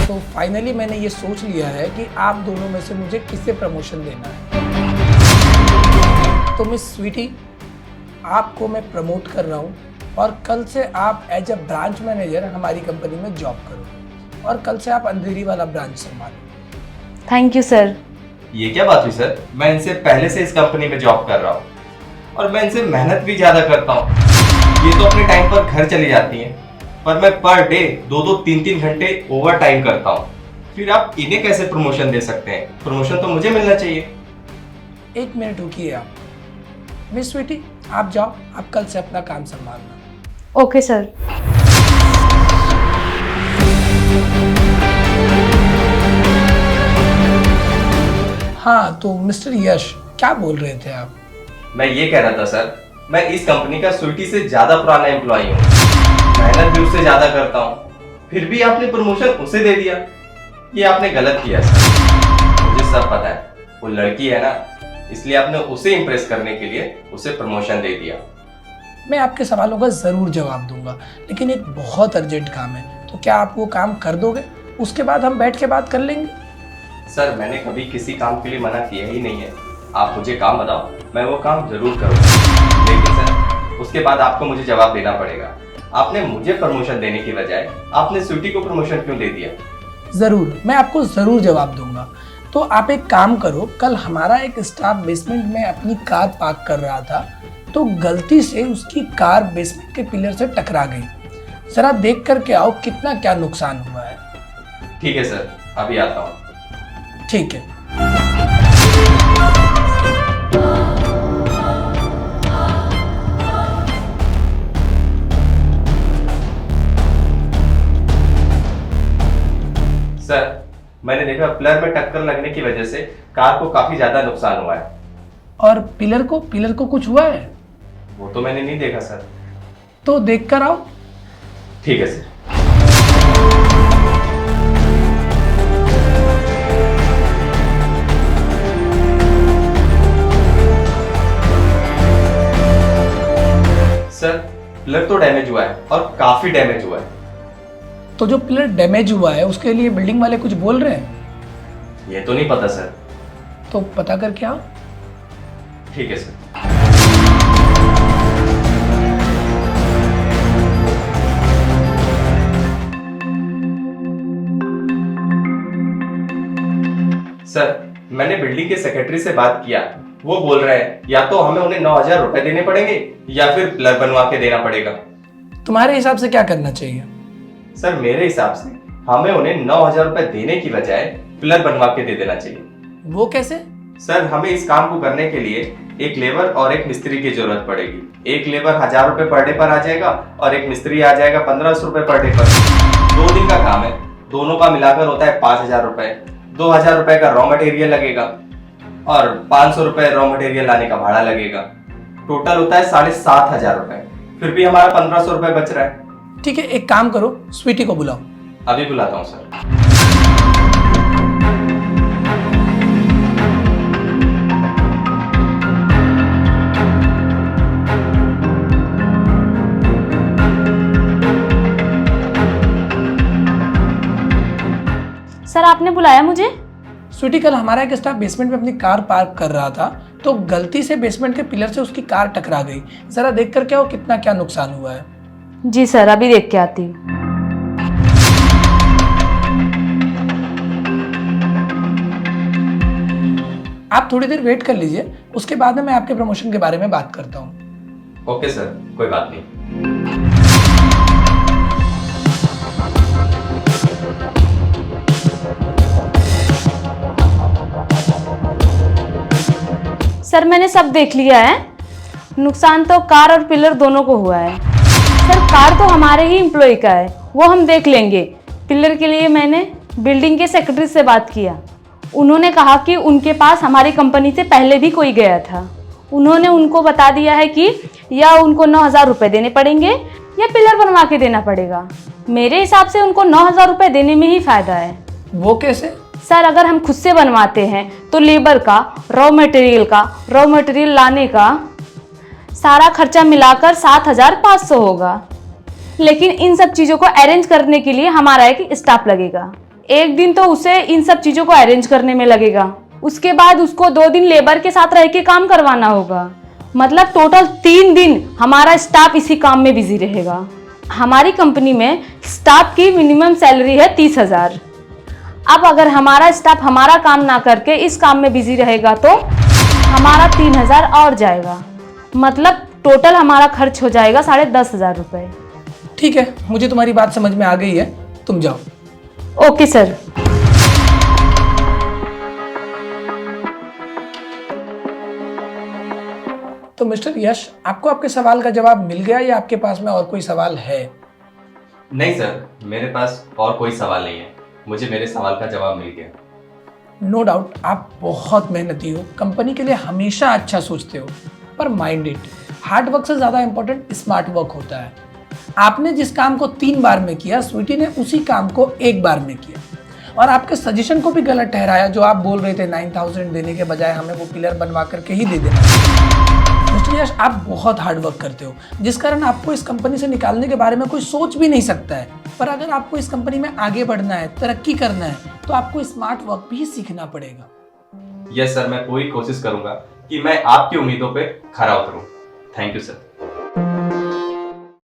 तो फाइनली मैंने ये सोच लिया है कि आप दोनों में से मुझे किसे प्रमोशन देना है। तो मिस स्वीटी, आपको मैं प्रमोट कर रहा हूँ और कल से आप एज अ ब्रांच मैनेजर हमारी कंपनी में जॉब करो और कल से आप अंधेरी वाला ब्रांच संभालो। Thank you sir. ये क्या बात हुई सर? मैं इनसे पहले से इस कंपनी में जॉब कर रहा हूँ और मैं इनसे मेहनत भी ज्यादा करता हूँ। ये तो अपने टाइम पर घर चली जाती हैं, पर मैं पर डे 2-2, 3-3 घंटे ओवर टाइम करता हूँ। फिर आप इन्हें कैसे प्रमोशन दे सकते हैं? प्रमोशन तो मुझे मिलना चाहिए। 1 मिनट रुकिए आप। मिस स्वीटी, आप जाओ, आप कल से अपना काम संभालना। Okay sir. हाँ, तो मिस्टर यश, क्या बोल रहे थे आप? मैं ये कह रहा था सर, मैं इस कंपनी का स्वीटी से ज्यादा पुराना एम्प्लॉई हूँ, मेहनत भी उससे ज्यादा करता हूँ, फिर भी आपने प्रमोशन उसे दे दिया। ये आपने गलत किया सर। मुझे सब पता है, वो लड़की है ना, इसलिए आपने उसे इम्प्रेस करने के लिए उसे प्रमोशन दे दिया। मैं आपके सवालों का ज़रूर जवाब दूंगा, लेकिन एक बहुत अर्जेंट काम है, तो क्या आप वो काम कर दोगे? उसके बाद हम बैठ के बात कर लेंगे। सर, मैंने कभी किसी काम के लिए मना किया ही नहीं है। आप मुझे काम बताओ, मैं वो काम जरूर करूँगा, लेकिन सर उसके बाद आपको मुझे जवाब देना पड़ेगा। आपने मुझे प्रमोशन देने की बजाय आपने स्वीटी को प्रमोशन क्यों दे दिया? ज़रूर, मैं आपको ज़रूर जवाब दूंगा। तो आप एक काम करो, कल हमारा एक स्टाफ बेसमेंट में अपनी कार पार्क कर रहा था, तो गलती से उसकी कार बेसमेंट के पिलर से टकरा गई। ज़रा देख करके आओ कितना क्या नुकसान हुआ है। ठीक है सर, अभी आता हूँ। ठीक है। सर, मैंने देखा पिलर में टक्कर लगने की वजह से कार को काफी ज्यादा नुकसान हुआ है। और पिलर को कुछ हुआ है? वो तो मैंने नहीं देखा सर। तो देख कर आओ। ठीक है सर। सर, पिलर तो डैमेज हुआ है और काफी डैमेज हुआ है। तो जो पिलर डैमेज हुआ है उसके लिए बिल्डिंग वाले कुछ बोल रहे हैं? ये तो नहीं पता सर। तो पता करके आओ। ठीक है सर। सर, मैंने बिल्डिंग के सेक्रेटरी से बात किया। वो बोल रहे हैं या तो हमें उन्हें 9,000 रुपए देने पड़ेंगे या फिर पिलर बनवा के देना पड़ेगा। तुम्हारे हिसाब से क्या करना चाहिए? सर, मेरे हिसाब से हमें उन्हें 9,000 रुपए देने की बजाय पिलर बनवा के दे देना चाहिए। वो कैसे? सर, हमें इस काम को करने के लिए एक लेबर और एक मिस्त्री की जरूरत पड़ेगी। एक लेबर 1,000 रुपए पर डे पर आ जाएगा और एक मिस्त्री आ जाएगा 1,500 रुपए पर डे पर। 2 दिन का काम है, दोनों का मिलाकर होता है 5,000 रुपए। 2,000 रुपए का रॉ मटेरियल लगेगा और 500 रुपए रॉ मटेरियल लाने का भाड़ा लगेगा। टोटल होता है 7,500 रुपए। फिर भी हमारा 1,500 रुपए बच रहा है। ठीक है, एक काम करो, स्वीटी को बुलाओ। अभी बुलाता हूँ सर। सर, आपने बुलाया मुझे? स्वीटी, कल हमारा एक स्टाफ बेसमेंट में अपनी कार पार्क कर रहा था, तो गलती से बेसमेंट के पिलर से उसकी कार टकरा गई। जरा देख कर क्या हो कितना क्या नुकसान हुआ है। जी सर, अभी देख के आती हूँ। आप थोड़ी देर वेट कर लीजिए, उसके बाद में मैं आपके प्रमोशन के बारे में बात करता हूँ। ओके सर, कोई बात नहीं। सर, मैंने सब देख लिया है। नुकसान तो कार और पिलर दोनों को हुआ है। सर, कार तो हमारे ही एम्प्लॉय का है, वो हम देख लेंगे। पिलर के लिए मैंने बिल्डिंग के सेक्रेटरी से बात किया। उन्होंने कहा कि उनके पास हमारी कंपनी से पहले भी कोई गया था। उन्होंने उनको बता दिया है कि या उनको 9,000 रुपये देने पड़ेंगे या पिलर बनवा के देना पड़ेगा। मेरे हिसाब से उनको 9,000 रुपये देने में ही फ़ायदा है। वो कैसे? सर, अगर हम खुद से बनवाते हैं तो लेबर का, रॉ मटेरियल लाने का सारा खर्चा मिलाकर 7,500 होगा। लेकिन इन सब चीज़ों को अरेंज करने के लिए हमारा एक स्टाफ लगेगा। एक दिन तो उसे इन सब चीज़ों को अरेंज करने में लगेगा, उसके बाद उसको 2 दिन लेबर के साथ रह के काम करवाना होगा। मतलब टोटल 3 दिन हमारा स्टाफ इसी काम में बिजी रहेगा। हमारी कंपनी में स्टाफ की मिनिमम सैलरी है 30,000। अब अगर हमारा स्टाफ हमारा काम ना करके इस काम में बिजी रहेगा तो हमारा 3,000 और जाएगा। मतलब टोटल हमारा खर्च हो जाएगा 10,500 रुपये। ठीक है, मुझे तुम्हारी बात समझ में आ गई है, तुम जाओ। Okay sir. तो मिस्टर यश, आपको आपके सवाल का जवाब मिल गया या आपके पास में और कोई सवाल है? नहीं सर, मेरे पास और कोई सवाल नहीं है, मुझे मेरे सवाल का जवाब मिल गया। नो डाउट आप बहुत मेहनती हो, कंपनी के लिए हमेशा अच्छा सोचते हो, पर माइंड इट, हार्ड वर्क से ज़्यादा इंपॉर्टेंट स्मार्ट वर्क होता है। आपने जिस काम को 3 बार में किया, स्वीटी ने उसी काम को 1 बार में किया और आपके सजेशन को भी गलत ठहराया। जो आप बोल रहे थे 9,000 देने के बजाय हमें वो पिलर बनवा करके ही दे देना। मिस्टर यश, आप बहुत हार्ड वर्क करते हो, जिस कारण आपको इस कंपनी से निकालने के बारे में कोई सोच भी नहीं सकता है। पर अगर आपको इस कंपनी में आगे बढ़ना है, तरक्की करना है, तो आपको स्मार्ट वर्क भी सीखना पड़ेगा। यस सर, मैं पूरी कोशिश करूंगा कि मैं आपकी उम्मीदों पे खरा उतरूं। Thank you sir.